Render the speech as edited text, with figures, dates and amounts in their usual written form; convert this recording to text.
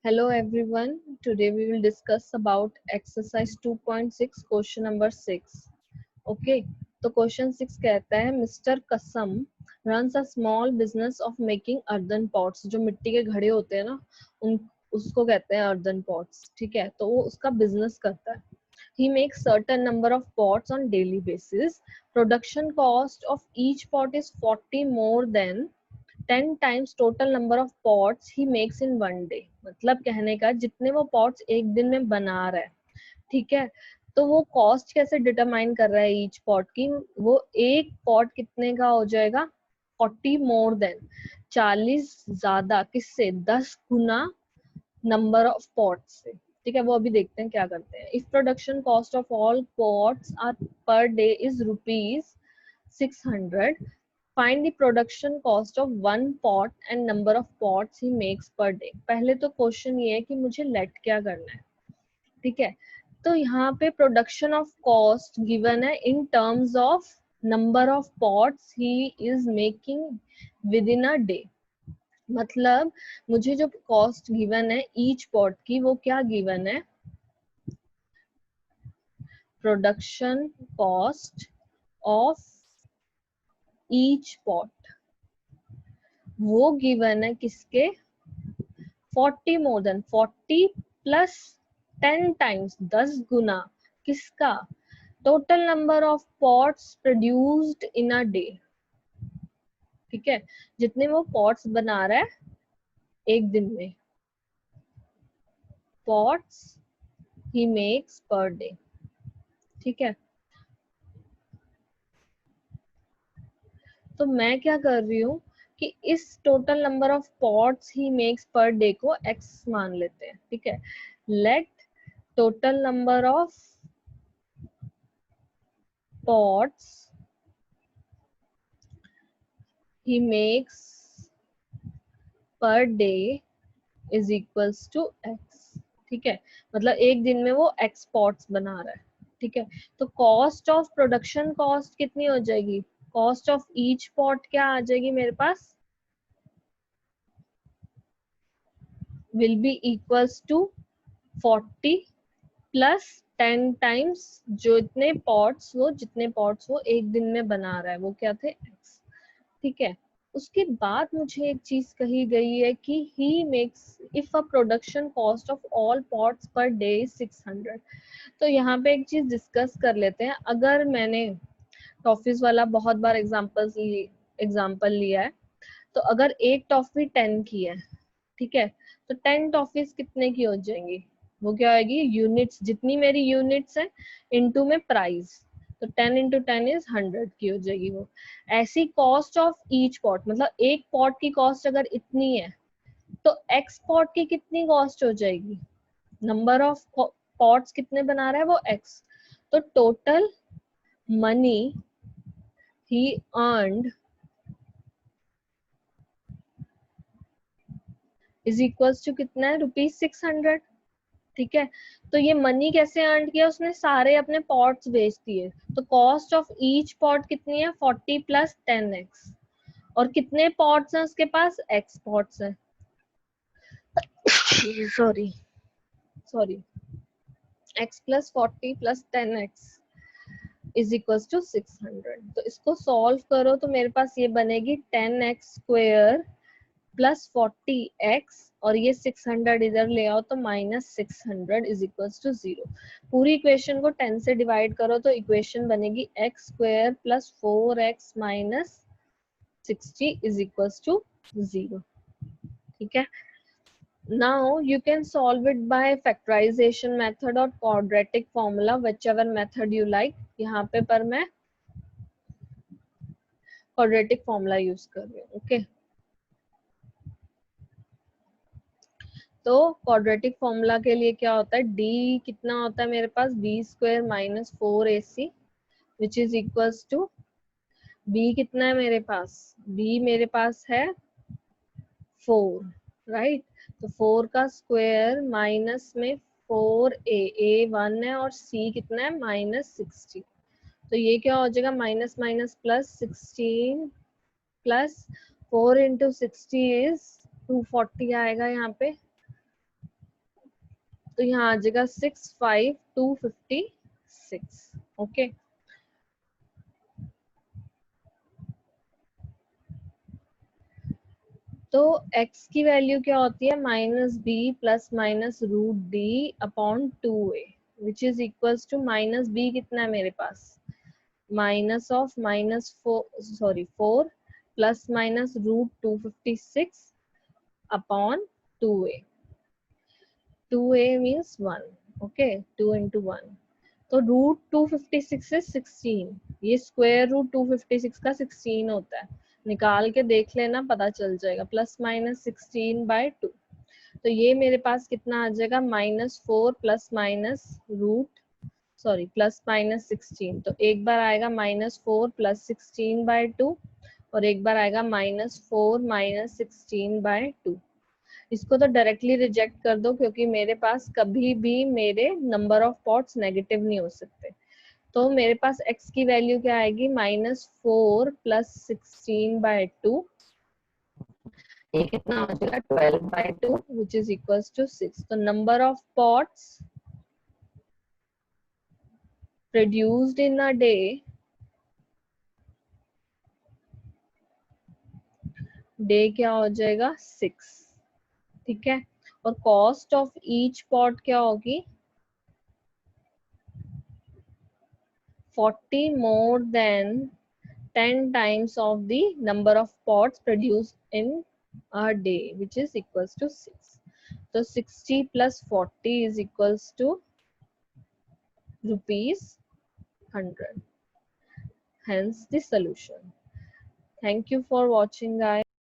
Hello everyone. Today we will discuss about exercise 2.6 question number 6. Okay. तो question 6 कहता है mister कसम runs a small business of making earthen pots. जो मिट्टी के घड़े होते हैं ना उन उसको कहते हैं earthen pots. ठीक है, तो वो उसका बिजनेस करता है. He makes certain number of pots on daily basis. Production cost of each pot is 40 more than 10 times total number of pots he makes in one day. मतलब कहने का जितने वो pots एक दिन में बना रहा है, ठीक है, तो वो कॉस्ट कैसे डिटरमाइन कर रहा है ईच पॉट की. वो एक पॉट कितने का हो जाएगा, 40 मोर देन 40 ज्यादा किससे, 10 गुना नंबर ऑफ पॉट्स से. ठीक है, वो अभी देखते हैं क्या करते हैं. If production cost of all pots are per day is ₹600, find the production cost of one pot and number of pots he makes per day. पहले तो क्वेश्चन ये है कि मुझे लेट क्या करना है. ठीक है, तो यहाँ पे प्रोडक्शन ऑफ कॉस्ट गिवन है in terms of number of pots he is making with in a day. मतलब मुझे जो कॉस्ट गिवन है ईच पॉट की, वो क्या गिवन है, production cost of each pot. वो गिवन है किसके, 40 मोर देन 40 प्लस 10 टाइम्स 10 गुना किसका, total number of pots produced in a day. ठीक है, जितने वो पॉट्स बना रहा है एक दिन में, pots he makes per day. ठीक है, तो मैं क्या कर रही हूँ कि इस total number of pots he makes per day को x मान लेते हैं. ठीक है, let total number of pots he makes per day is equals to x. ठीक है, मतलब एक दिन में वो x pots बना रहा है. ठीक है, तो कॉस्ट ऑफ प्रोडक्शन कॉस्ट कितनी हो जाएगी, कॉस्ट ऑफ ईच पॉट क्या आ जाएगी मेरे पास, will be equals to 40 plus 10 times जितने पॉट्स वो एक दिन में बना रहा है, वो क्या थे, x. ठीक है, उसके बाद मुझे एक चीज कही गई है कि he makes if a production cost of all pots per day 600. तो यहाँ पे एक चीज डिस्कस कर लेते हैं. अगर मैंने टॉफीज वाला बहुत बार एग्जाम्पल लिया है, तो अगर एक टॉफी 10 की है, ठीक है, तो 10 टॉफीज कितने की हो जाएंगी, वो क्या होगी, यूनिट्स, जितनी मेरी यूनिट्स है इनटू में प्राइस, तो 10 इंटू 10 इज 100 की हो जाएगी वो. ऐसी कॉस्ट ऑफ ईच पॉट, मतलब एक पॉट की कॉस्ट अगर इतनी है, तो एक्स पॉट की कितनी कॉस्ट हो जाएगी, नंबर ऑफ पॉट्स कितने बना रहा है वो x. तो total money he earned is equals to कितना है, ₹600. ठीक है, तो ये मनी कैसे अर्न किया, उसने सारे अपने पॉट्स बेच दिए. तो कॉस्ट ऑफ ईच पॉट कितनी है, 40 प्लस 10x. और कितने पॉट्स हैं उसके पास, x पॉट्स हैं. Sorry x plus 40 plus 10x is equals to 600. तो इसको सॉल्व करो तो मेरे पास ये बनेगी 10x स्क्वायर प्लस 40x, और ये 600 इधर ले आओ तो -600 इज इक्वल्स टू 0. पूरी इक्वेशन को 10 से डिवाइड करो तो इक्वेशन बनेगी x square plus 4x minus 60 is equals to 0. ठीक है, now you can solve it by factorization method or quadratic formula, whichever method you like. यहाँ पे पर मैं quadratic formula यूज कर रही हूँ. ओके, तो क्वाड्रेटिक फॉर्मूला के लिए क्या होता है, d कितना होता है मेरे पास, b square minus 4ac which is equals to, b कितना है मेरे पास, b मेरे पास है 4, राइट. तो 4 का स्क्वायर माइनस में 4a 1 है और c कितना है -60. तो ये क्या हो जाएगा, minus minus plus 16 plus 4 into 60 is 240 आएगा यहाँ पे. तो यहाँ आ जाएगा 65256। ओके, तो x की वैल्यू क्या होती है, -b plus minus root D upon 2a, which is equals to -b कितना है मेरे पास, minus of -4 plus minus √256 upon 2a, 2a means 1, okay, 2 into 1, तो √256 से 16, ये स्क्वायर रूट 256 का 16 होता है, निकाल के देख लेना पता चल जाएगा, प्लस माइनस 16/2, तो ये मेरे पास कितना आ जाएगा, -4 प्लस माइनस प्लस माइनस 16, तो एक बार आएगा -4 प्लस 16/2 और एक बार आएगा -4 माइनस 16/2। इसको तो डायरेक्टली रिजेक्ट कर दो क्योंकि मेरे पास कभी भी मेरे नंबर ऑफ पॉट्स नेगेटिव नहीं हो सकते, तो मेरे पास x की वैल्यू क्या आएगी, -4 प्लस 16/2, ये कितना हो जाएगा 12/2 विच इज इक्वल्स टू 6। तो number of pots produced in a day क्या हो जाएगा 6, ठीक है, और कॉस्ट ऑफ ईच पॉट क्या होगी 40 more than 10 times of the number of pots produced in a day, which is equals to 6. So 60 plus 40 is equals to rupees 100. Hence the solution. Thank you for watching, guys.